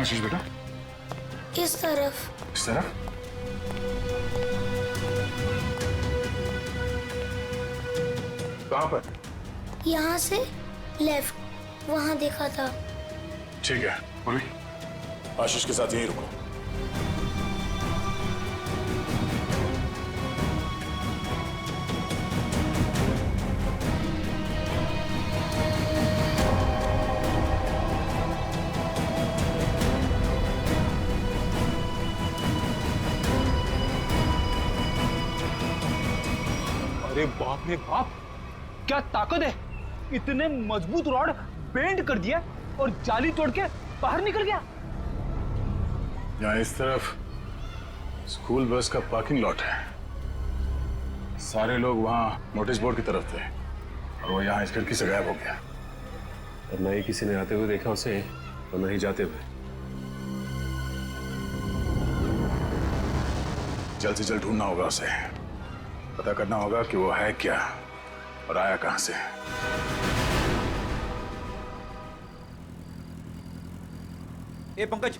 आशीष बेटा? इस तरफ। इस तरफ? कहाँ पर? यहाँ से लेफ्ट, वहाँ देखा था। ठीक है पूर्वी, आशीष के साथ यहीं रुको। अरे बाप रे बाप, क्या ताकत है! इतने मजबूत रॉड बेंड कर दिया और जाली तोड़ के बाहर निकल गया। यहाँ इस तरफ स्कूल बस का पार्किंग लॉट है। सारे लोग वहाँ नोटिस बोर्ड की तरफ थे और वो यहाँ इस खिड़की से गायब हो गया। और न ही किसी ने आते हुए देखा उसे और न ही जाते हुए। जल्द से जल्द ढूंढना होगा उसे, पता करना होगा कि वो है क्या और आया कहां से। ए पंकज,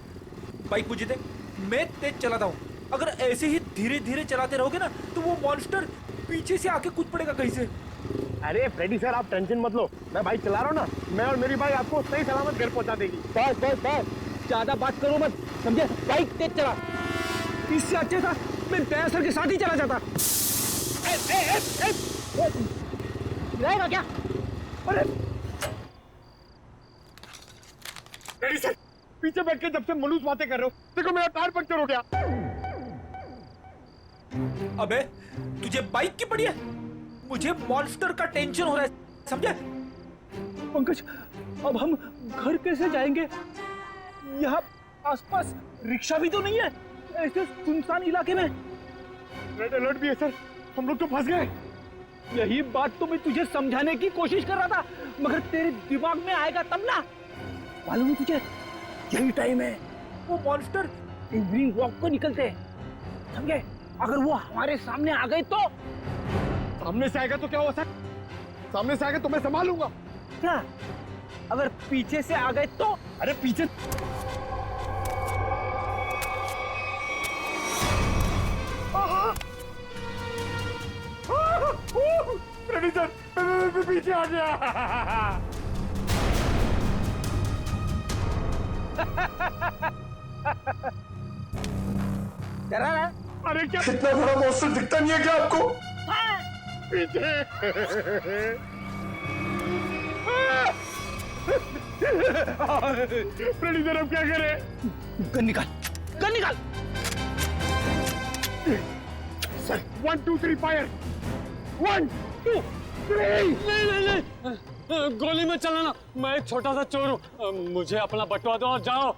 बाइक मुझे दे, मैं तेज चलाता हूँ। अगर ऐसे ही धीरे धीरे चलाते रहोगे ना तो वो मॉन्स्टर पीछे से आके कूद पड़ेगा कहीं से। अरे फ्रेडी सर, आप टेंशन मत लो, मैं बाइक चला रहा हूँ ना, मैं और मेरी बाइक आपको सही सलामत घर पहुंचा देगी। बस बस बस, ज्यादा बात करो मत, समझे? बाइक तेज चला। इससे अच्छा था मैं तैयार सर के साथ ही चला जाता। रहेगा क्या? अरे फ्रेडी सर, पीछे बैठ के जब से मनुष्य बातें कर रहे हो, देखो मेरा टायर पंक्चर हो गया। अबे तुझे बाइक की पड़ी है, मुझे मॉन्स्टर का टेंशन हो रहा है, समझे? पंकज, अब हम घर कैसे जाएंगे? यहाँ आसपास रिक्शा भी तो नहीं है, ऐसे सुनसान इलाके में। रेड अलर्ट भी है सर, हम लोग तो फंस गए। यही बात तो मैं तुझे समझाने की कोशिश कर रहा था, मगर तेरे दिमाग में आएगा तब ना। मालूम है तुझे, यही टाइम है वो मॉन्स्टर इवनिंग वॉक को निकलते हैं, समझे? अगर वो हमारे सामने आ गए तो? सामने से आएगा तो क्या हुआ सर? सामने से आएगा तो मैं संभालूंगा। क्या अगर पीछे से आ गए तो? अरे पीछे फ्रेडी सर, मैं पीछे आ गया। डरा ना? अरे क्या इतना बड़ा मॉन्स्टर दिखता नहीं है क्या आपको? पीछे। फ्रेडी सर, अब क्या करें? गन निकाल, गन निकाल। Sir 1 2 3 fire. 1 2 3। नहीं, गोली में चलाना, मैं एक छोटा सा चोर हूँ, मुझे अपना बटवा दो और जाओ।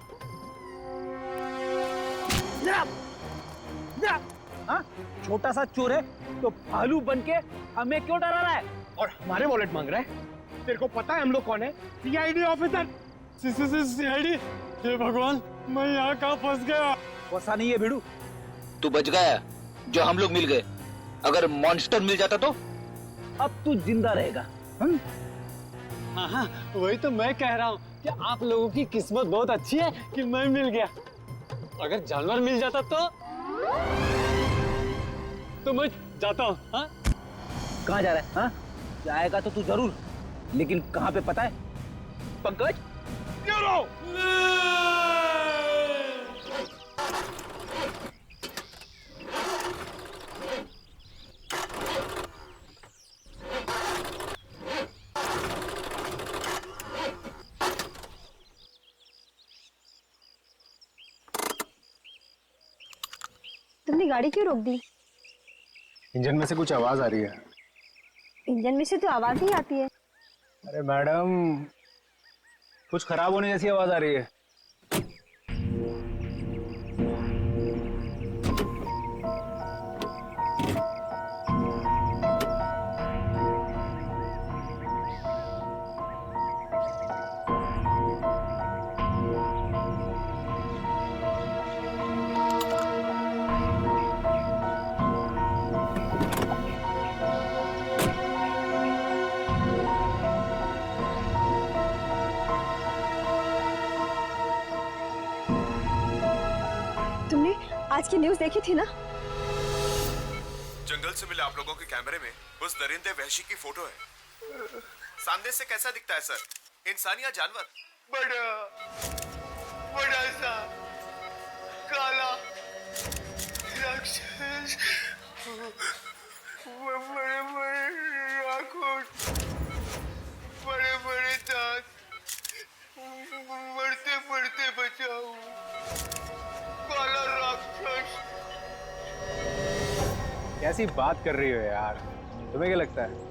हाँ? छोटा सा चोर है तो भालू बन के हमें क्यों डरा रहा है? और हमारे वॉलेट मांग रहा है। तेरे को पता है हम लोग कौन है? CID officer. सीआईडी? हे भगवान, मैं यहाँ कहाँ फंस गया? वैसा नहीं है भिड़ू। तू बच गया, जो हम लोग मिल गए। अगर मॉन्स्टर मिल जाता तो? अब तू जिंदा रहेगा। हाँ, वही तो मैं कह रहा हूँ कि आप लोगों की किस्मत बहुत अच्छी है कि मैं मिल गया। अगर जानवर मिल जाता तो मैं जाता हूँ। हाँ? कहाँ जा रहा है? हाँ? जाएगा तो तू जरूर, लेकिन कहाँ पे पता है? पंकज, तुमने गाड़ी क्यों रोक दी? इंजन में से कुछ आवाज आ रही है। इंजन में से तो आवाज ही आती है। अरे मैडम, कुछ खराब होने जैसी आवाज आ रही है। तुमने आज की न्यूज़ देखी थी ना? जंगल से मिले आप लोगों के कैमरे में उस दरिंदे वहशी की फोटो है। सामने से कैसा दिखता है सर? इंसान या जानवर? बड़ा बड़ा सा काला राक्षस, बड़े बड़े आंखों, बड़े बड़े दांत, मरते मरते बचाओ, काला राक्षस। कैसी बात कर रही हो यार? तुम्हें क्या लगता है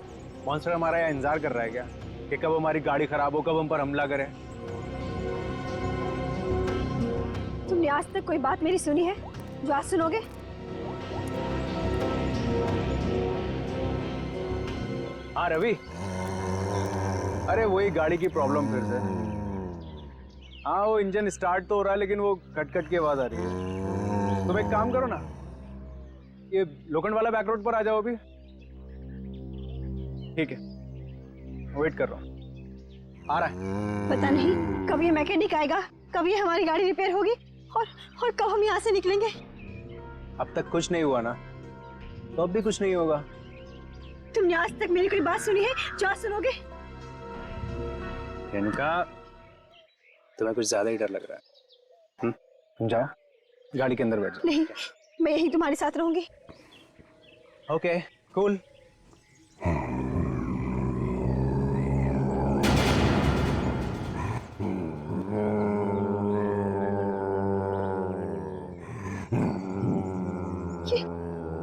मॉन्स्टर हमारा यहाँ इंतजार कर रहा है क्या कि कब हमारी गाड़ी खराब हो, कब हम पर हमला करे? तुमने आज तक कोई बात मेरी सुनी है जो आज सुनोगे? हाँ रवि, अरे वही गाड़ी की प्रॉब्लम फिर से। हाँ वो इंजन स्टार्ट तो हो रहा है लेकिन वो कट कट की आवाज आ रही है। तुम एक काम करो ना, ये लोखंड वाला बैक रोड पर आ जाओ अभी। ठीक है, वेट कर रहा हूँ, आ रहा है। पता नहीं कब ये मैकेनिक आएगा, कब ये हमारी गाड़ी रिपेयर होगी और कब हम यहाँ से निकलेंगे। अब तक कुछ नहीं हुआ ना, तो अब भी कुछ नहीं होगा। तुमने आज तक मेरी कोई बात सुनी है जो आज सुनोगे? इनका तुम्हें कुछ ज्यादा ही डर लग रहा है। तुम जाओ गाड़ी के अंदर बैठ जाओ। नहीं, मैं यही तुम्हारे साथ रहूंगी। Okay cool.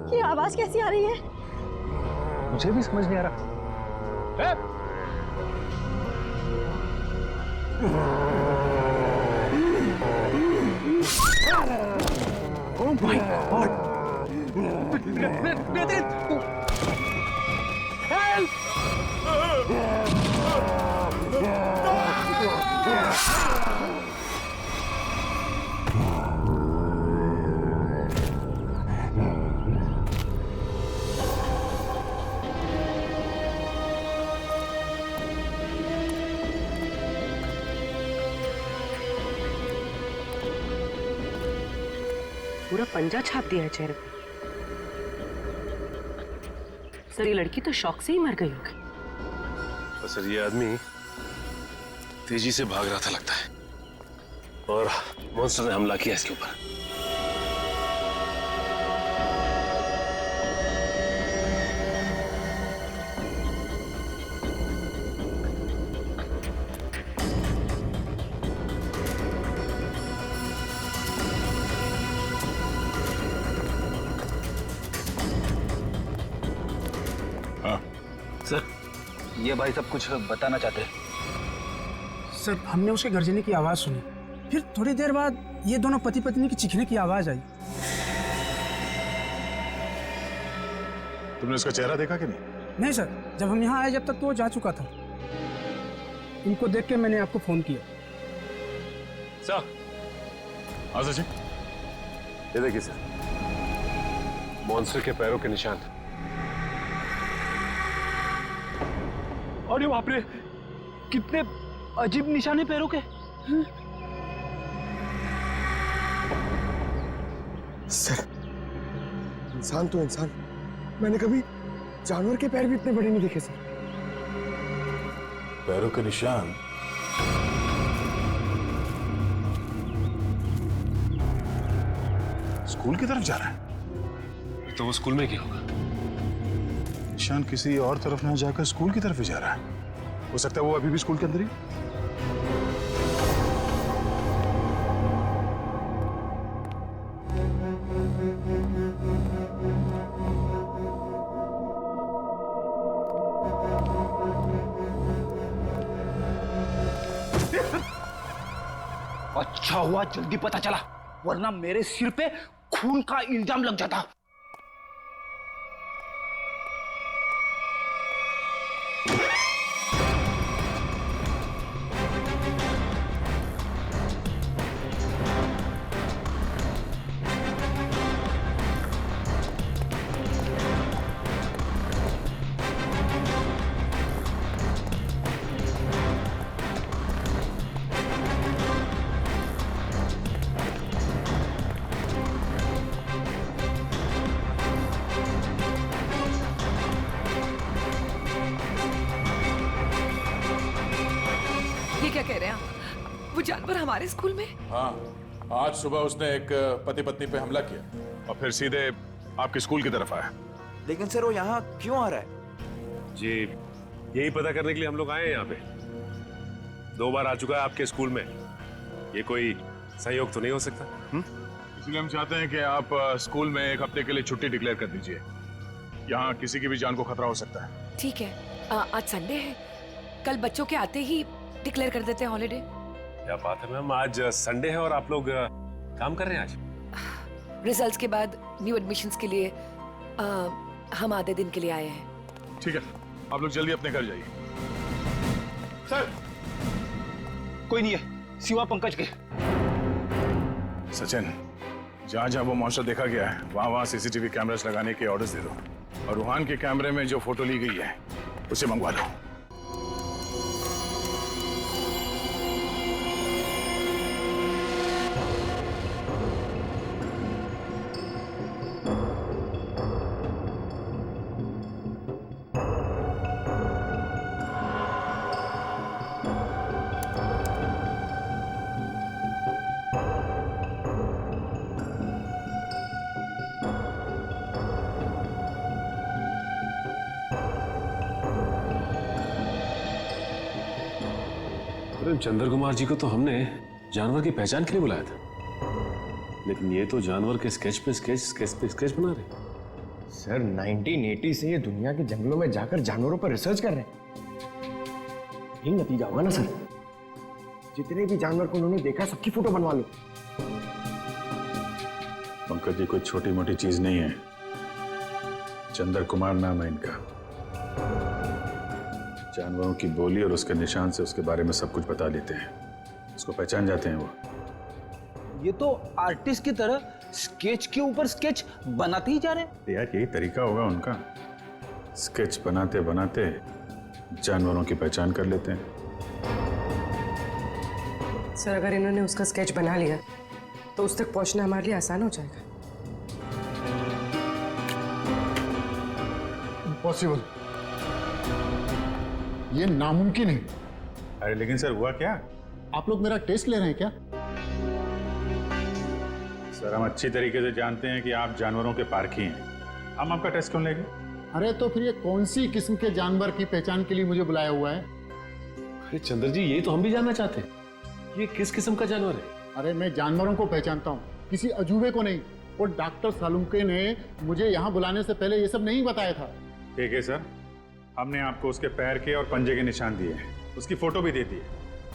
ये आवाज कैसी आ रही है? मुझे भी समझ नहीं आ रहा। Oh my God! Help! पूरा पंजा छाप दिया है चेहरे पे। सर ये लड़की तो शौक से ही मर गई होगी। तो सर ये आदमी तेजी से भाग रहा था लगता है और मॉन्स्टर ने हमला किया इसके ऊपर। सर ये भाई सब कुछ बताना चाहते हैं। सर हमने उसके गर्जने की आवाज सुनी, फिर थोड़ी देर बाद ये दोनों पति पत्नी की चीखने की आवाज आई। तुमने उसका चेहरा देखा कि नहीं? नहीं सर, जब हम यहाँ आए जब तक तो वो जा चुका था। इनको देख के मैंने आपको फोन किया। सर हाँ सचिन, ये देखिए सर, मॉन्स्टर के पैरों के निशान। अरे बाप रे, कितने अजीब निशाने पैरों के। सर इंसान तो इंसान, मैंने कभी जानवर के पैर भी इतने बड़े नहीं देखे सर। पैरों के निशान? स्कूल की तरफ जा रहा है? तो वो स्कूल में क्या होगा? निशान किसी और तरफ ना जाकर स्कूल की तरफ ही जा रहा है। हो सकता है वो अभी भी स्कूल के अंदर ही। अच्छा हुआ जल्दी पता चला, वरना मेरे सिर पे खून का इल्जाम लग जाता। ये क्या कह रहे हैं आप? वो जानवर हमारे स्कूल में? हाँ, आज सुबह उसने एक पति पत्नी पे हमला किया और फिर सीधे आपके स्कूल की तरफ आया। लेकिन सर वो यहाँ क्यों आ रहा है? जी यही पता करने के लिए हम लोग आए हैं यहाँ पे। 2 बार आ चुका है आपके स्कूल में, ये कोई सहयोग तो नहीं हो सकता? इसलिए हम चाहते हैं कि आप स्कूल में 1 हफ्ते के लिए छुट्टी डिक्लेयर कर दीजिए। यहाँ किसी की भी जान को खतरा हो सकता है। ठीक है, आज संडे है, कल बच्चों के आते ही डिक्लेयर कर देते हैं हॉलीडे। क्या बात है मैम, आज संडे है और आप लोग काम कर रहे हैं आज? रिजल्ट्स के बाद न्यू एडमिशन्स के लिए हम आधे दिन के लिए आए हैं। ठीक है, आप लोग जल्दी अपने घर जाइए। सर कोई नहीं है सिवा पंकज के। सचिन, जहाँ जहाँ वो मॉन्स्टर देखा गया है वहाँ सीसीटीवी कैमरास लगाने के ऑर्डर्स दे दो और रूहान के कैमरे में जो फोटो ली गई है उसे मंगवा लो। चंद्र कुमार जी को तो हमने जानवर की पहचान के लिए बुलाया था, लेकिन ये तो जानवर के स्केच पे स्केच बना रहे। सर 1980 से ये दुनिया के जंगलों में जाकर जानवरों पर रिसर्च कर रहे हैं। यही नतीजा होगा ना सर। जितने भी जानवर को उन्होंने देखा सबकी फोटो बनवा लो। पंकज जी कोई छोटी मोटी चीज नहीं है। चंद्र कुमार नाम है इनका। जानवरों की बोली और उसके निशान से उसके बारे में सब कुछ बता लेते हैं, उसको पहचान जाते हैं वो। ये तो आर्टिस्ट की तरह स्केच के ऊपर स्केच बनाते ही जा रहे हैं। यार यही तरीका होगा उनका, स्केच बनाते बनाते जानवरों की पहचान कर लेते हैं। सर अगर इन्होंने उसका स्केच बना लिया तो उस तक पहुंचना हमारे लिए आसान हो जाएगा। इम्पॉसिबल, ये नामुमकिन है। अरे लेकिन सर हुआ क्या? आप लोग मेरा टेस्ट ले रहे हैं क्या? सर हम अच्छी तरीके से जानते हैं कि आप जानवरों के पारखी हैं, हम आपका टेस्ट क्यों लेंगे? अरे तो फिर ये कौन सी किस्म के जानवर की पहचान के लिए मुझे बुलाया हुआ है? अरे चंद्र जी ये तो हम भी जानना चाहते हैं, ये किस किस्म का जानवर है? अरे मैं जानवरों को पहचानता हूँ, किसी अजूबे को नहीं। और डॉक्टर सालुंके ने मुझे यहाँ बुलाने से पहले ये सब नहीं बताया था। ठीक है सर, हमने आपको उसके पैर के और पंजे के निशान दिए हैं, उसकी फोटो भी दे दी है।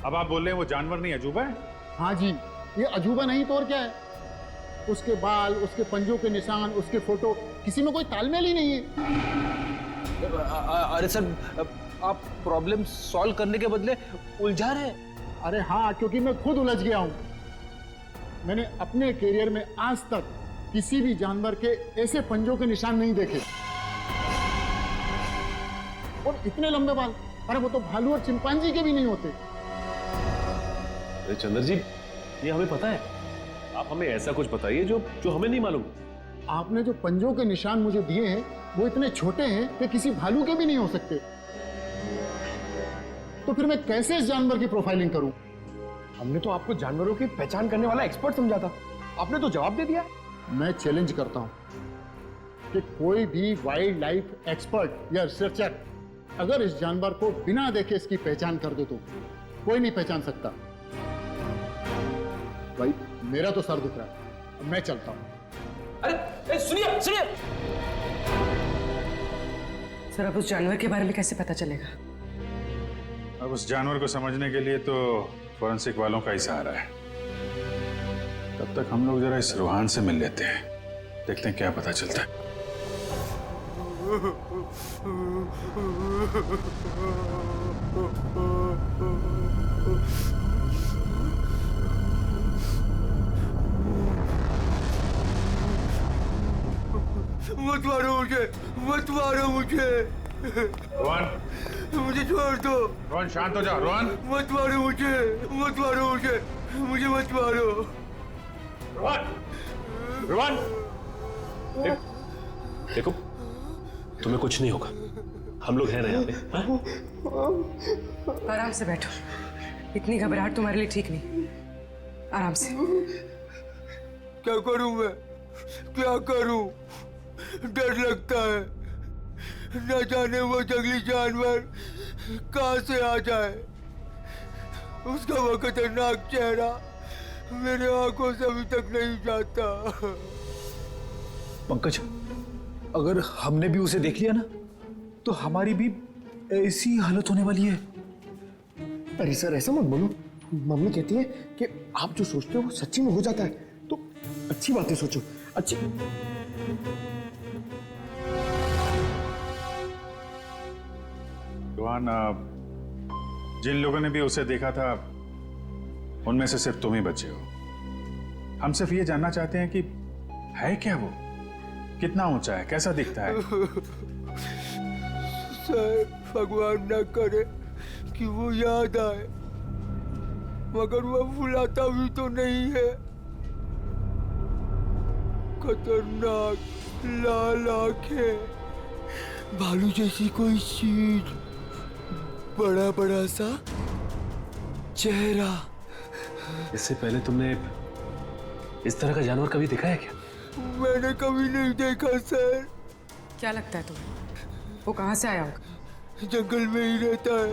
अब आप बोल रहे हैं वो जानवर नहीं अजूबा है? हाँ जी, ये अजूबा नहीं तो और क्या है। उसके बाल, उसके पंजों के निशान, उसके फोटो, किसी में कोई तालमेल ही नहीं है। अरे सर आप प्रॉब्लम सॉल्व करने के बदले उलझा रहे हैं। अरे हाँ, क्योंकि मैं खुद उलझ गया हूँ। मैंने अपने करियर में आज तक किसी भी जानवर के ऐसे पंजों के निशान नहीं देखे और इतने लंबे बाल। अरे वो तो भालू और चिंपांजी के भी नहीं होते। अरे चंद्र जी ये हमें पता है, आप हमें ऐसा कुछ बताइए जो हमें नहीं मालूम। आपने जो पंजों के निशान मुझे दिए हैं वो इतने छोटे हैं कि किसी भालू के भी नहीं हो सकते। तो फिर मैं कैसे इस जानवर की प्रोफाइलिंग करूं? हमने तो आपको जानवरों की पहचान करने वाला एक्सपर्ट समझा था, आपने तो जवाब दे दिया। मैं चैलेंज करता हूं कि कोई भी वाइल्ड लाइफ एक्सपर्ट या रिसर्चर अगर इस जानवर को बिना देखे इसकी पहचान कर दे तो कोई नहीं पहचान सकता। भाई मेरा तो सर दुख रहा है, अब मैं चलता हूं। अरे सुनिए सुनिए, सर अब उस जानवर के बारे में कैसे पता चलेगा? अब उस जानवर को समझने के लिए तो फॉरेंसिक वालों का ही सहारा है। तब तक हम लोग जरा इस रूहान से मिल लेते हैं, देखते हैं क्या पता चलता है। मत मारो मुझे, मत मारो मुझे। रोहन, मुझे छोड़ दो। रोहन शांत हो जा। रोहन मत मारो मुझे, मत मारो मुझे, मुझे मत मारो। रोहन, रोहन देखो तुम्हें कुछ नहीं होगा, हम लोग हैं ना यहाँ पे। आराम से बैठो। इतनी घबराहट तुम्हारे लिए ठीक नहीं। आराम से। क्या करूं मैं, क्या करूं? डर लगता है, न जाने वो जंगली जानवर कहां से आ जाए। उसका वो खतरनाक चेहरा मेरे आंखों से अभी तक नहीं जाता। पंकज, अगर हमने भी उसे देख लिया ना तो हमारी भी ऐसी हालत होने वाली है। अरे सर ऐसा मत बोलो, मम्मी कहती है कि आप जो सोचते हो वो सच्ची में हो जाता है, तो अच्छी बातें सोचो। अच्छी रोहन, जिन लोगों ने भी उसे देखा था उनमें से सिर्फ तुम ही बचे हो। हम सिर्फ ये जानना चाहते हैं कि है क्या वो, कितना ऊंचा है, कैसा दिखता है। सर भगवान न करे कि वो याद आए, मगर वो भुलाता भी तो नहीं है। खतरनाक लाल आंखें, भालू जैसी कोई चीज, बड़ा बड़ा सा चेहरा। इससे पहले तुमने इस तरह का जानवर कभी देखा है क्या? मैंने कभी नहीं देखा सर। क्या लगता है तुम्हें वो कहाँ से आया होगा? जंगल में ही रहता है,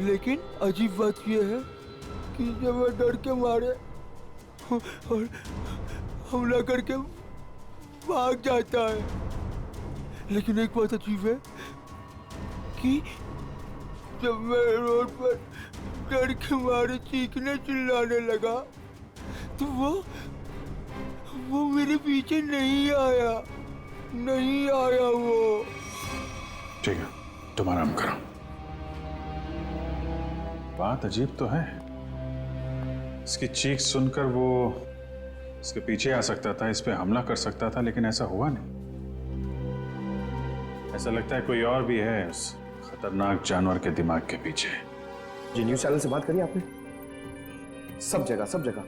लेकिन अजीब बात यह है कि जब वह डर के मारे और हमला करके भाग जाता है। लेकिन एक बात अजीब है कि जब मैं रोड पर डर के मारे चीखने चिल्लाने लगा तो वो मेरे पीछे नहीं आया, नहीं आया वो। ठीक है, तुम आराम करो। बात अजीब तो है, इसकी चीख सुनकर वो इसके पीछे आ सकता था, इस पे हमला कर सकता था, लेकिन ऐसा हुआ नहीं। ऐसा लगता है कोई और भी है उस खतरनाक जानवर के दिमाग के पीछे। जी न्यूज चैनल से बात करी आपने? सब जगह, सब जगह।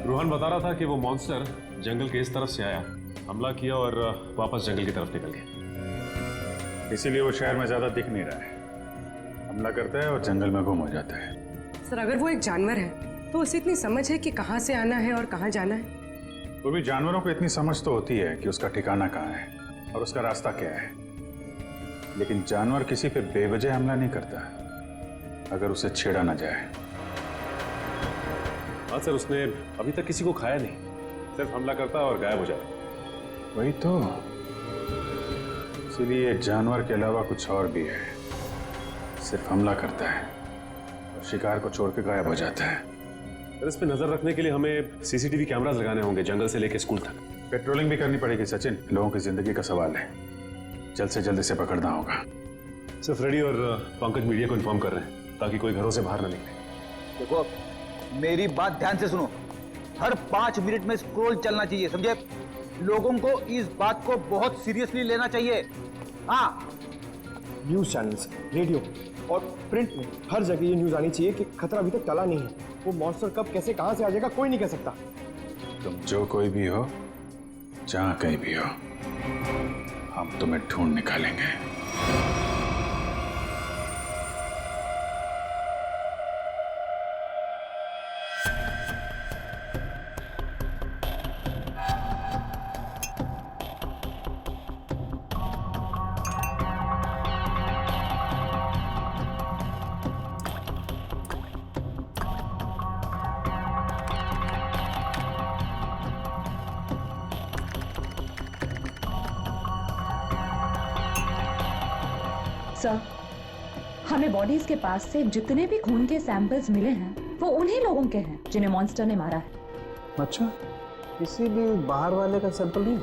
रोहन बता रहा था कि वो मॉन्स्टर जंगल के इस तरफ से आया, हमला किया और वापस जंगल की तरफ निकल गया। इसीलिए वो शहर में ज्यादा दिख नहीं रहा है, हमला करता है और जंगल में गुम हो जाता है। सर अगर वो एक जानवर है तो उसे इतनी समझ है कि कहाँ से आना है और कहाँ जाना है? वो भी जानवरों को इतनी समझ तो होती है कि उसका ठिकाना कहाँ है और उसका रास्ता क्या है, लेकिन जानवर किसी पे बेवजह हमला नहीं करता अगर उसे छेड़ा ना जाए। हाँ सर, उसने अभी तक किसी को खाया नहीं, सिर्फ हमला करता और गायब हो जाता। वही तो, इसीलिए जानवर के अलावा कुछ और भी है, सिर्फ हमला करता है और शिकार को छोड़ के गायब हो जाता है। सर इस पे नजर रखने के लिए हमें सीसीटीवी कैमरास लगाने होंगे जंगल से लेकर स्कूल तक। पेट्रोलिंग भी करनी पड़ेगी सचिन, लोगों की जिंदगी का सवाल है, जल्द से जल्द इसे पकड़ना होगा। सर फ्रेडी और पंकज मीडिया को इन्फॉर्म कर रहे हैं ताकि कोई घरों से बाहर ना निकले। देखो मेरी बात ध्यान से सुनो, हर 5 मिनट में स्क्रॉल चलना चाहिए, समझे? लोगों को इस बात को बहुत सीरियसली लेना चाहिए। हाँ, न्यूज चैनल्स, रेडियो और प्रिंट में हर जगह ये न्यूज आनी चाहिए कि खतरा अभी तक टला नहीं है। वो मॉन्स्टर कब कैसे कहां से आ जाएगा कोई नहीं कह सकता। तुम जो कोई भी हो, जहां कहीं भी हो, हम तुम्हें ढूंढ निकालेंगे। सर, हमें बॉडीज के पास से जितने भी खून के सैंपल्स मिले हैं वो उन्हीं लोगों के हैं जिन्हें मॉन्स्टर ने मारा है। अच्छा, किसी भी बाहर वाले का सैंपल नहीं?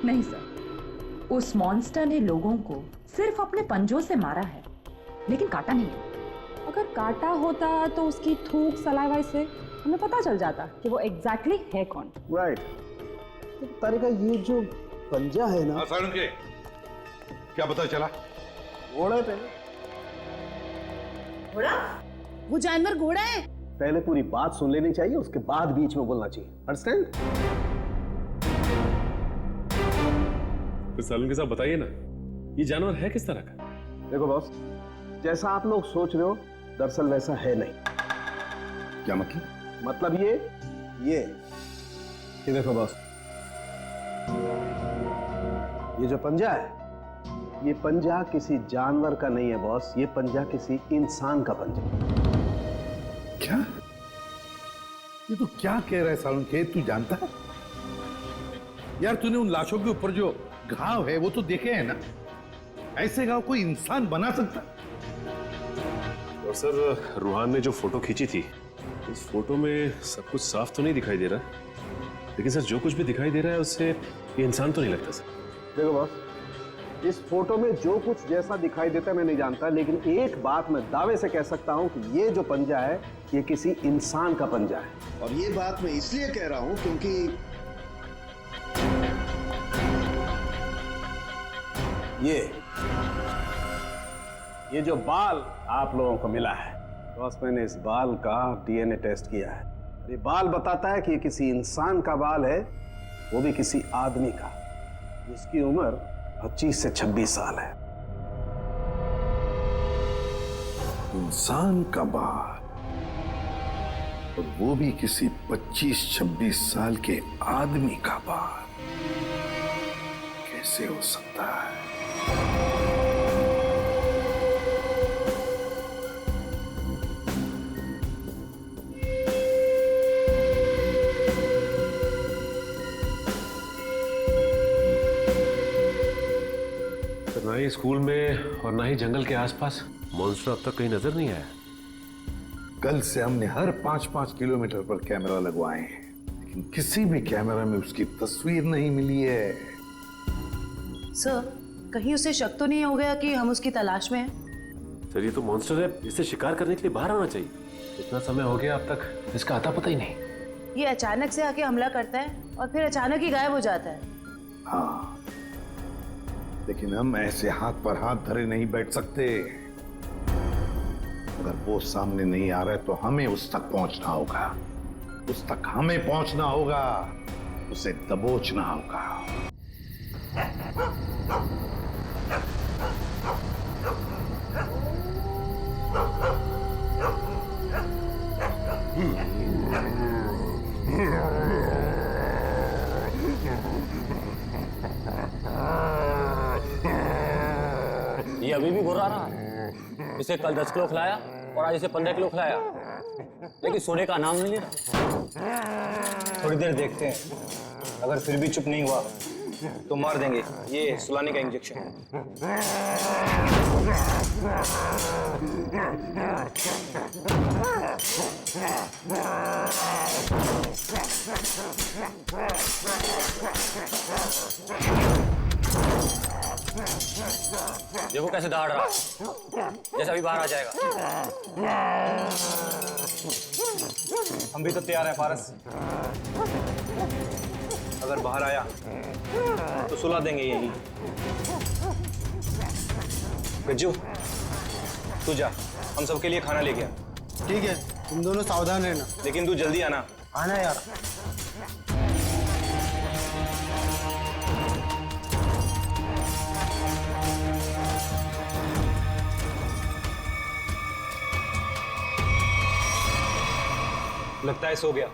नहीं सर, उस मॉन्स्टर ने लोगों को सिर्फ अपने पंजों से मारा है, लेकिन काटा नहीं है। अगर काटा होता तो उसकी थूक सलाइवा से हमें पता चल जाता कि वो एग्जैक्टली है कौन। राइट। तो तारिका ये जो पंजा है ना, के क्या पता चला? घोड़ा पे घोड़ा? वो जानवर घोड़ा है? पहले पूरी बात सुन लेनी चाहिए, उसके बाद बीच में बोलना चाहिए। अंडरस्टैंड? तो सालून के साथ बताइए ना, ये जानवर है किस तरह का? देखो बॉस, जैसा आप लोग सोच रहे हो दरअसल वैसा है नहीं। क्या मतलब? मतलब ये देखो बॉस, ये जो पंजा है, ये पंजा किसी जानवर का नहीं है बॉस, ये पंजा किसी इंसान का पंजा। क्या? ये तो क्या कह रहा है सालून के? तू जानता है यार, तूने उन लाशों के ऊपर जो घाव है वो तो देखे हैं ना? ऐसे घाव कोई इंसान बना सकता? और सर, रूहान ने जो फोटो खींची थी, उस फोटो में सब कुछ साफ तो नहीं दिखाई दे रहा, लेकिन सर जो कुछ भी दिखाई दे रहा है उससे ये इंसान तो नहीं लगता सर। देखो बॉस, इस फोटो में जो कुछ जैसा दिखाई देता है मैं नहीं जानता, लेकिन एक बात मैं दावे से कह सकता हूं कि ये जो पंजा है ये किसी इंसान का पंजा है। और ये बात मैं इसलिए कह रहा हूं क्योंकि ये जो बाल आप लोगों को मिला है बॉस, मैंने इस बाल का डीएनए टेस्ट किया है। ये बाल बताता है कि ये किसी इंसान का बाल है, वो भी किसी आदमी का, जिसकी उम्र 25 से 26 साल है। इंसान का बाल, और वो भी किसी 25-26 साल के आदमी का बाल, कैसे हो सकता है? ना ही स्कूल में और ना ही जंगल के आसपास मॉन्स्टर अब तक कहीं नजर नहीं आया। कल से हमने हर 5-5 किलोमीटर पर कैमरा लगवाए हैं, लेकिन किसी भी कैमरा में उसकी तस्वीर नहीं मिली है। सर, कहीं उसे शक तो नहीं हो गया कि हम उसकी तलाश में हैं? सर, ये तो मॉन्स्टर है, इसे शिकार करने के लिए बाहर आना चाहिए। इतना समय हो गया अब तक इसका आता पता ही नहीं। ये अचानक से आके हमला करता है और फिर अचानक ही गायब हो जाता है। हाँ, लेकिन हम ऐसे हाथ पर हाथ धरे नहीं बैठ सकते। अगर वो सामने नहीं आ रहा है तो हमें उस तक पहुंचना होगा, उस तक हमें पहुंचना होगा, उसे दबोचना होगा। ये अभी भी घुरा रहा है। इसे कल 10 किलो खिलाया और आज इसे 15 किलो खिलाया, लेकिन सोने का नाम नहीं ले रहा। थोड़ी देर देखते हैं, अगर फिर भी चुप नहीं हुआ तो मार देंगे। ये सुलाने का इंजेक्शन है। देखो कैसे दहाड़ रहा है, जैसे अभी बाहर आ जाएगा। हम भी तो तैयार हैं फारस, अगर बाहर आया तो सुला देंगे यही। गज्जू, तू जा, हम सबके लिए खाना लेके आ। ठीक है, तुम दोनों सावधान रहना। लेकिन तू जल्दी आना। आना यार। लगता है सो गया।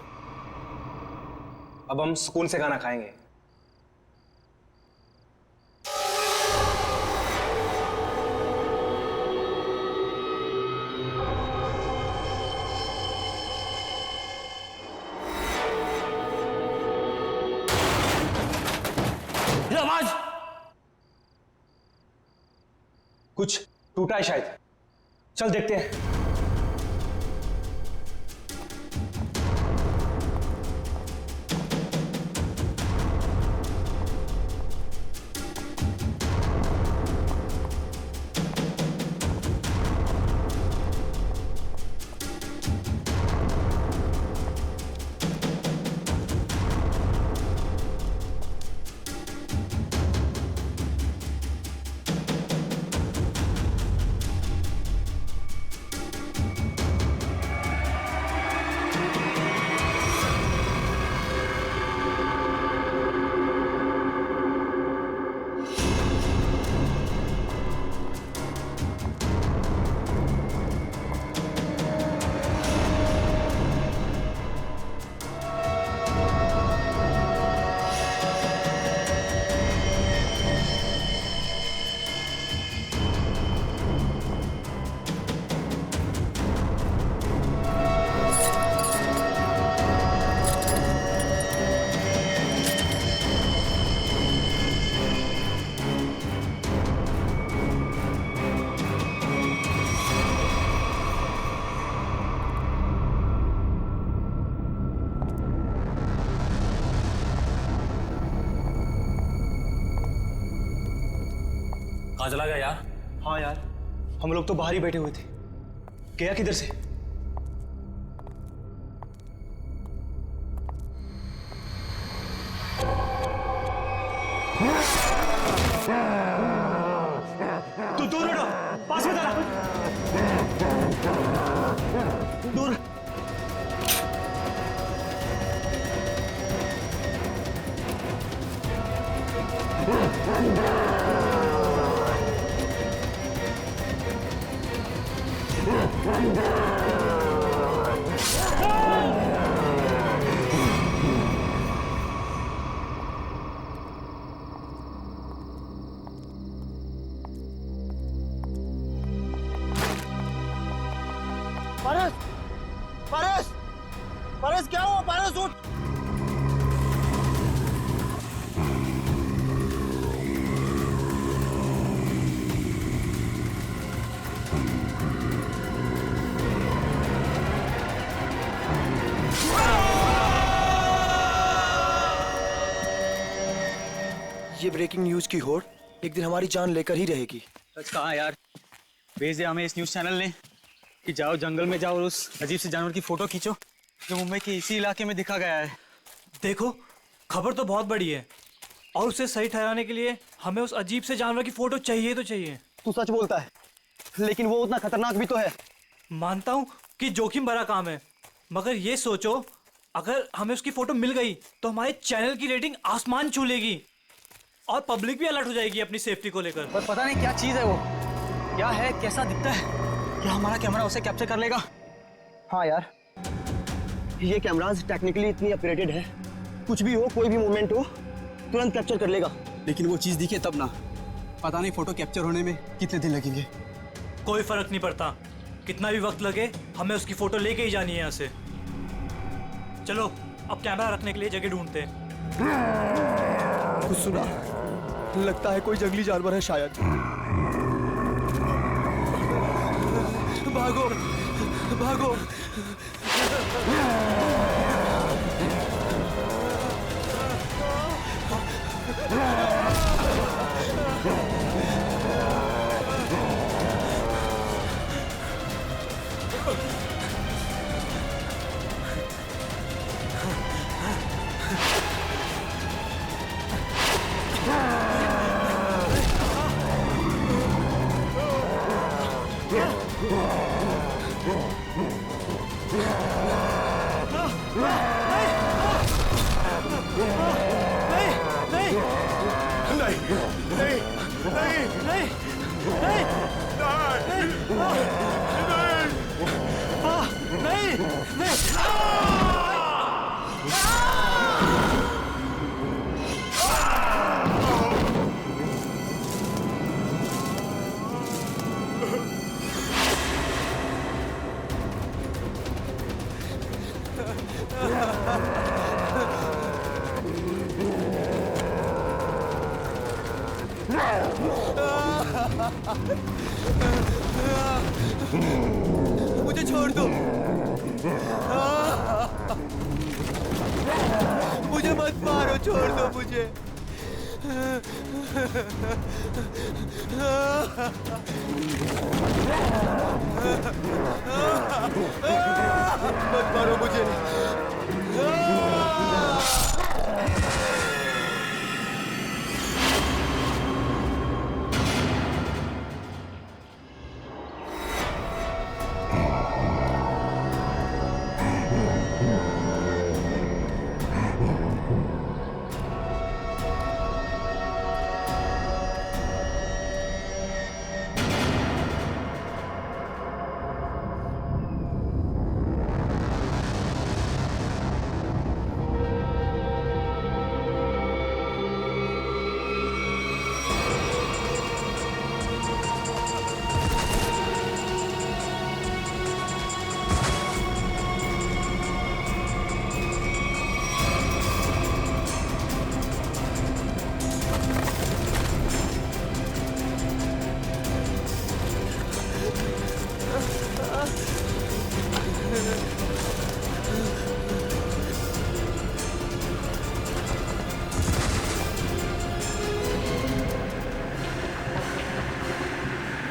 अब हम सुकून से खाना खाएंगे। ये आवाज कुछ टूटा है शायद, चल देखते हैं। कहाँ चला गया यार? हाँ यार, हम लोग तो बाहर ही बैठे हुए थे। गया किधर से? तू दूर हटो, पास में चला। दूर। पारस, पारस, पारस क्या हुआ? पारस उठ। ये ब्रेकिंग न्यूज की होड़ एक दिन हमारी जान लेकर ही रहेगी। सच कहा यार, भेजे हमें इस न्यूज चैनल ने कि जाओ जंगल में जाओ और उस अजीब से जानवर की फोटो खींचो जो मुंबई के इसी इलाके में दिखा गया है। देखो, खबर तो बहुत बड़ी है और उसे सही ठहराने के लिए हमें उस अजीब से जानवर की फोटो चाहिए तो चाहिए। तू सच बोलता है, लेकिन वो उतना खतरनाक भी तो है। मानता हूँ कि जोखिम भरा काम है, मगर ये सोचो अगर हमें उसकी फोटो मिल गई तो हमारे चैनल की रेटिंग आसमान छू लेगी और पब्लिक भी अलर्ट हो जाएगी अपनी सेफ्टी को लेकर। पर पता नहीं क्या चीज है वो, क्या है, कैसा दिखता है, क्या हमारा कैमरा उसे कैप्चर कर लेगा? हाँ यार, ये कैमरास टेक्निकली इतनी अपग्रेडेड है, कुछ भी हो, कोई भी मूवमेंट हो, तुरंत कैप्चर कर लेगा। लेकिन वो चीज दिखे तब ना, पता नहीं फोटो कैप्चर होने में कितने दिन लगेंगे। कोई फर्क नहीं पड़ता, कितना भी वक्त लगे हमें उसकी फोटो लेके ही जानी है यहाँ से। चलो अब कैमरा रखने के लिए जगह ढूंढते हैं। कुछ सुना? लगता है कोई जंगली जानवर है शायद। भागो, भागो। मुझे छोड़ दो, मुझे मत मारो, छोड़ दो मुझे। मत मारो मुझे।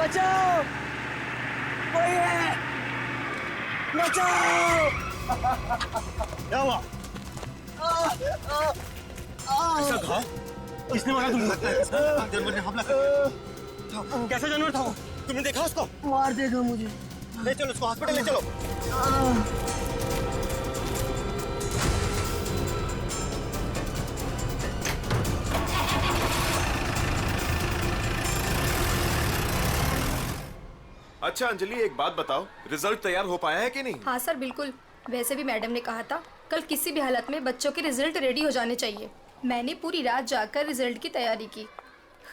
बचाओ, कोई है, बचाओ। क्या हुआ? ऐसा घाव किसने मारा तुमको? लगता है जानवर ने हमला कर। कैसा जानवर था वो? तुमने देखा उसको? मार देगा मुझे। ले चलो उसको हॉस्पिटल ले चलो। अच्छा अंजलि, एक बात बताओ, रिजल्ट तैयार हो पाया है कि नहीं? हाँ सर, बिल्कुल। वैसे भी मैडम ने कहा था कल किसी भी हालत में बच्चों के रिजल्ट रेडी हो जाने चाहिए। मैंने पूरी रात जाकर रिजल्ट की तैयारी की।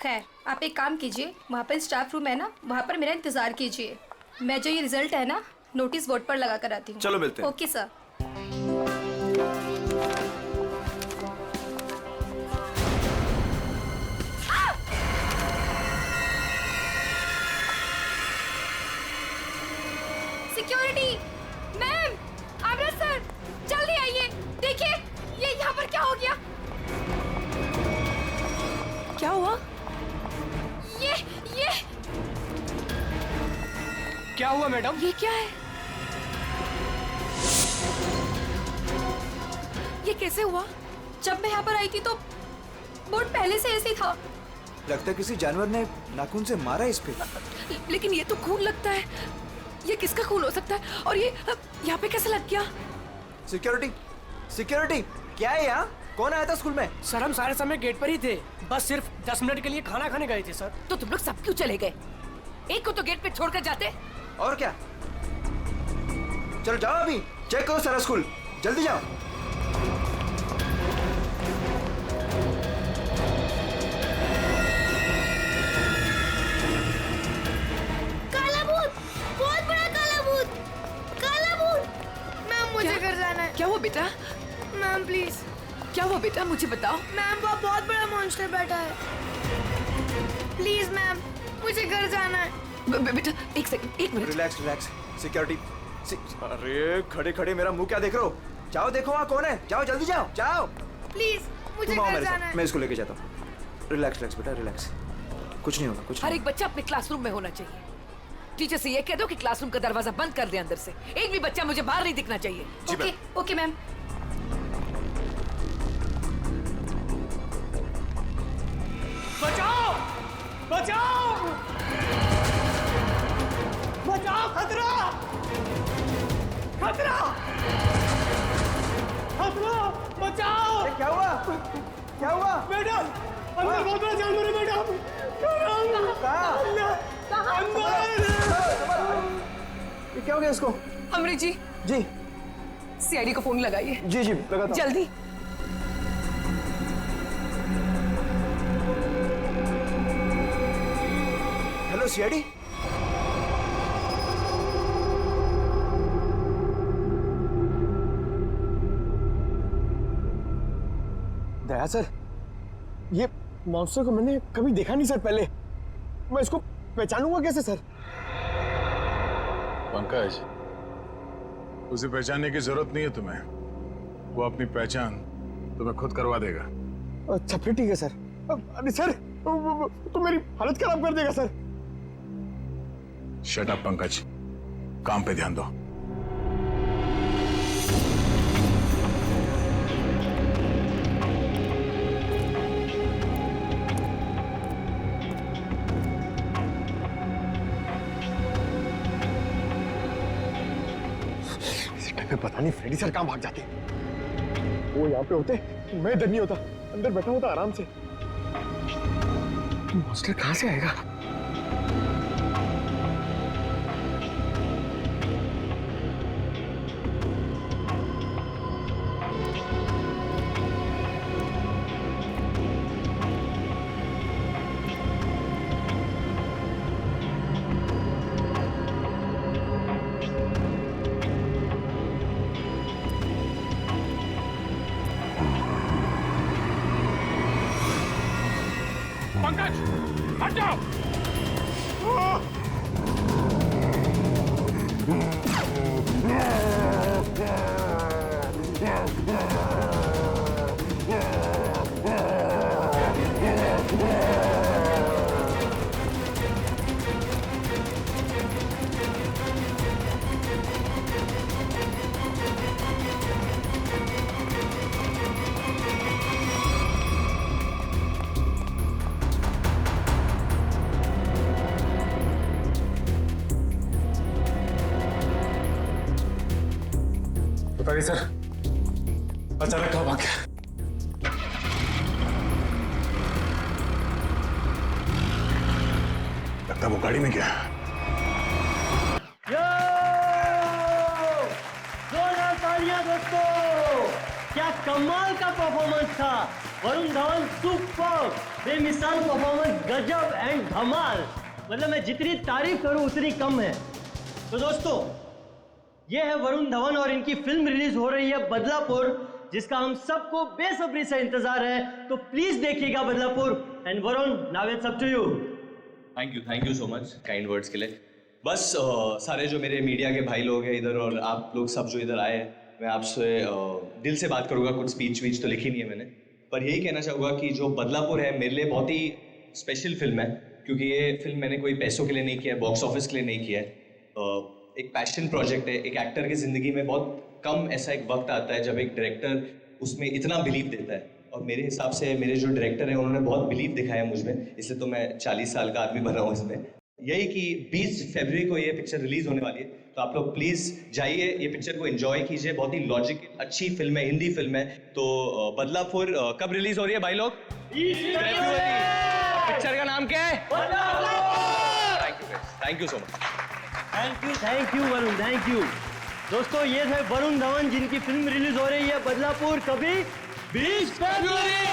खैर, आप एक काम कीजिए, वहाँ पर स्टाफ रूम है ना, वहाँ पर मेरा इंतजार कीजिए। मैं जो ये रिजल्ट है ना, नोटिस बोर्ड पर लगा कर आती हूँ। चलो मिलते हैं। Okay sir. सिक्योरिटी मैम, आमरा सर, जल्दी आइए। देखिए ये यहाँ पर क्या हो गया। क्या हुआ? ये क्या हुआ मैडम? ये क्या है? ये कैसे हुआ? जब मैं यहाँ पर आई थी तो बोर्ड पहले से ऐसे ही था। लगता है किसी जानवर ने नाखून से मारा इस पे। लेकिन ये तो खून लगता है। ये किसका खून हो सकता है? और ये यहाँ पे कैसे लग गया? सिक्योरिटी, सिक्योरिटी, क्या है यहाँ? कौन आया था स्कूल में? सर हम सारे समय गेट पर ही थे, बस सिर्फ 10 मिनट के लिए खाना खाने गए थे सर। तो तुम लोग सब क्यों चले गए? एक को तो गेट पे छोड़कर जाते। और क्या? चलो जाओ, अभी चेक करो सारा स्कूल, जल्दी जाओ। काला भूत, बहुत बड़ा काला भूत, काला भूत। मैम मुझे घर जाना है। क्या हुआ बेटा? Ma'am please. क्या हुआ बेटा, मुझे बताओ। मैम वो बहुत बड़ा मॉन्स्टर बैठा है। प्लीज मैम, मुझे घर जाना है। बेटा एक सेकंड, एक मिनट। Relax relax. सिक्योरिटी, अरे खड़े खड़े मेरा मुंह क्या देख रहे हो? जाओ देखो वहाँ कौन है, जाओ जल्दी जाओ, जाओ। प्लीज मुझे तुम आओ घर मेरे जाना साथ, है। मैं इसको लेके जाता हूँ। रिलैक्स रिलैक्स बेटा, रिलैक्स, कुछ नहीं होगा, कुछ हर नहीं। एक बच्चा अपने क्लासरूम में होना चाहिए। टीचर से ये कह दो कि क्लासरूम का दरवाजा बंद कर दे अंदर से। एक भी बच्चा मुझे बाहर नहीं दिखना चाहिए। Okay okay ma'am. बचाओ, बचाओ, बचाओ, खतरा, खतरा, खतरा, बचाओ। क्या हुआ? क्या हुआ? मैडम, अंदर बहुत बड़ा जानवर है मैडम। ये क्या हो गया इसको? अमृत जी, जी सीआईडी को फोन लगाइए। जी जी लगाता हूं। जल्दी। Hello CID. दया सर, ये मॉन्स्टर को मैंने कभी देखा नहीं सर पहले। मैं इसको पहचानूंगा कैसे सर? पंकज, उसे पहचानने की जरूरत नहीं है तुम्हें। वो अपनी पहचान तुम्हें खुद करवा देगा। अच्छा फिर ठीक है सर। अरे सर, तो मेरी हालत खराब कर देगा सर। शट अप पंकज, काम पे ध्यान दो। पता नहीं फ्रेडी सर कहाँ भाग जाते। वो यहाँ पे होते, मैं डर नहीं होता, अंदर बैठा होता आराम से। मॉन्स्टर कहाँ से आएगा? पंकज, हट जाओ। सॉरी सर, अचानक कहाँ भाग गया? लगता वो गाड़ी में गया। दोस्तों, क्या कमाल का परफॉर्मेंस था। वरुण धवन सुपर, बेमिसाल परफॉर्मेंस, गजब एंड धमाल। मतलब मैं जितनी तारीफ करूं उतनी कम है। तो दोस्तों, ये है वरुण धवन और इनकी फिल्म रिलीज हो रही है बदलापुर, जिसका हम सबको बेसब्री से इंतजार है। तो प्लीज देखिएगा Badlapur. And Varun, now it's up to you. Thank you so much kind words के लिए। बस सारे जो मेरे मीडिया के भाई लोग हैं इधर और आप लोग सब जो इधर आए हैं, मैं आपसे दिल से बात करूंगा। कुछ स्पीच वीच तो लिखी नहीं है मैंने, पर यही कहना चाहूँगा कि जो बदलापुर है मेरे लिए बहुत ही स्पेशल फिल्म है, क्योंकि ये फिल्म मैंने कोई पैसों के लिए नहीं किया है, बॉक्स ऑफिस के लिए नहीं किया है। एक पैशन प्रोजेक्ट है। एक एक्टर की ज़िंदगी में बहुत कम ऐसा एक वक्त आता है जब एक डायरेक्टर उसमें इतना बिलीव देता है, और मेरे हिसाब से मेरे जो डायरेक्टर हैं उन्होंने बहुत बिलीव दिखाया मुझ में, इसलिए तो मैं 40 साल का आदमी बना हूँ इसमें। यही कि 20 फरवरी को ये पिक्चर रिलीज होने वाली है, तो आप लोग प्लीज जाइए, ये पिक्चर को एंजॉय कीजिए। बहुत ही लॉजिकल अच्छी फिल्म है, हिंदी फिल्म है। तो बदलापुर कब रिलीज हो रही है भाई लोग? पिक्चर का नाम क्या है? Thank you so much. Thank you Varun, thank you. दोस्तों, ये थे वरुण धवन जिनकी फिल्म रिलीज हो रही है बदलापुर, कभी 20 फरवरी।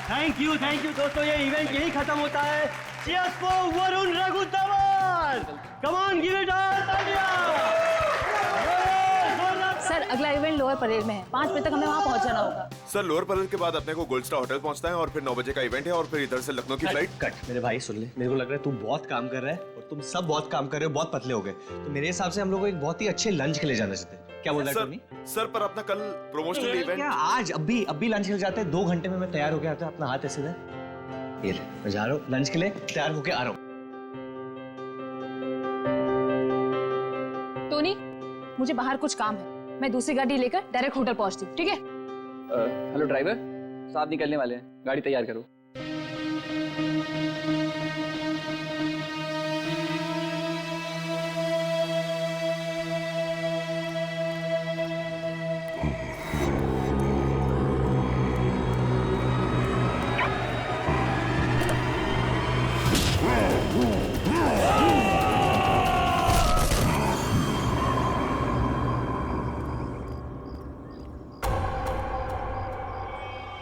थैंक यू दोस्तों, ये इवेंट यही खत्म होता है। Cheers for Varun Raghu Dhawan. Come on, give it all, तालियां। सर, अगला इवेंट लोअर परेल में है। 5 बजे तक हमें वहाँ पहुँच जाना होगा। सर, लोअर परेल के बाद अपने को गोल्ड स्टार होटल पहुंचना है और फिर 9 बजे का इवेंट है और फिर इधर से लखनऊ की फ्लाइट। कट मेरे भाई, सुन ले, मेरे को लग रहा है तू बहुत काम कर रहा है और तुम सब बहुत काम कर रहे हो, बहुत पतले हो गए। तो मेरे हिसाब से हम लोग एक बहुत ही अच्छे लंच के लिए जाना चाहते हैं। क्या बोल रहा है टोनी? सर, पर अपना कल प्रमोशनल इवेंट क्या आज अभी लंच के लिए जाते हैं? 2 घंटे में मैं तैयार होके आता हूँ। अपना हाथ ऐसे दे। ये ले, मैं जा रहा हूँ लंच के लिए, तैयार होके आ रहा हूँ। टोनी, मुझे बाहर कुछ काम है, मैं दूसरी गाड़ी लेकर डायरेक्ट होटल पहुंचती हूँ, ठीक है? हेलो ड्राइवर साहब, निकलने वाले हैं, गाड़ी तैयार करो।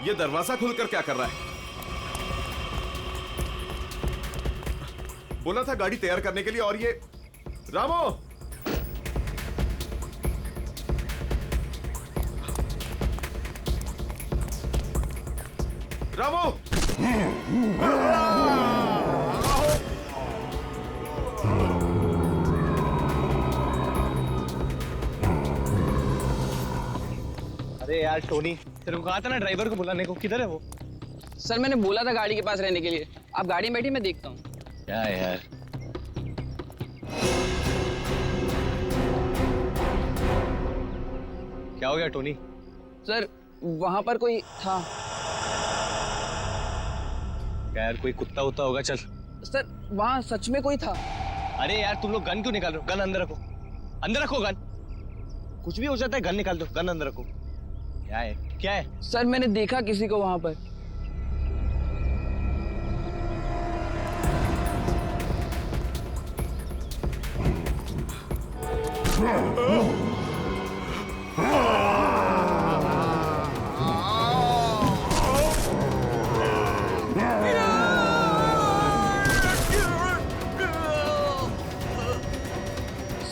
ये दरवाजा खुलकर क्या कर रहा है? बोला था गाड़ी तैयार करने के लिए, और ये रामो! रामो! अरे यार टोनी, तेरे को कहा था ना ड्राइवर को बुलाने को, किधर है वो? सर, मैंने बोला था गाड़ी के पास रहने के लिए। आप गाड़ी में बैठी, मैं देखता हूँ। क्या यार, क्या हो गया टोनी? सर, वहां पर कोई था। क्या यार, कोई कुत्ता उत्ता होगा? चल। सर, वहां सच में कोई था। अरे यार, तुम लोग गन क्यों निकाल रहे हो? गन अंदर रखो, अंदर रखो गन। कुछ भी हो जाता है, गन निकाल दो, गन अंदर रखो। क्या है, क्या है? सर, मैंने देखा किसी को वहां पर।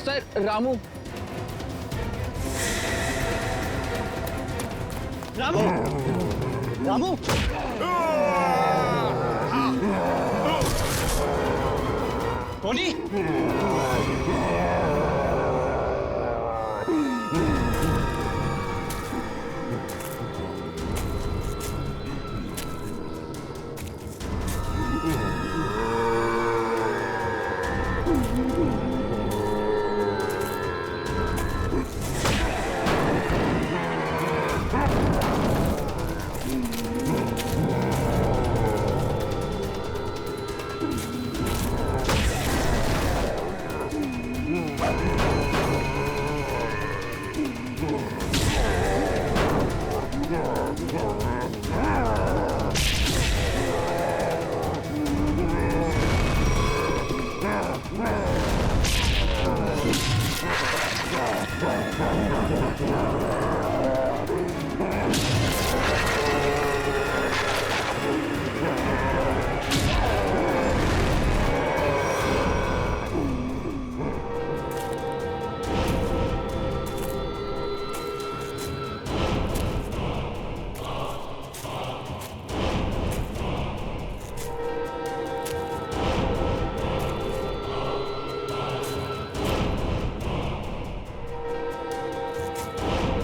सर, रामू। रामू! रामू! टोनी! है।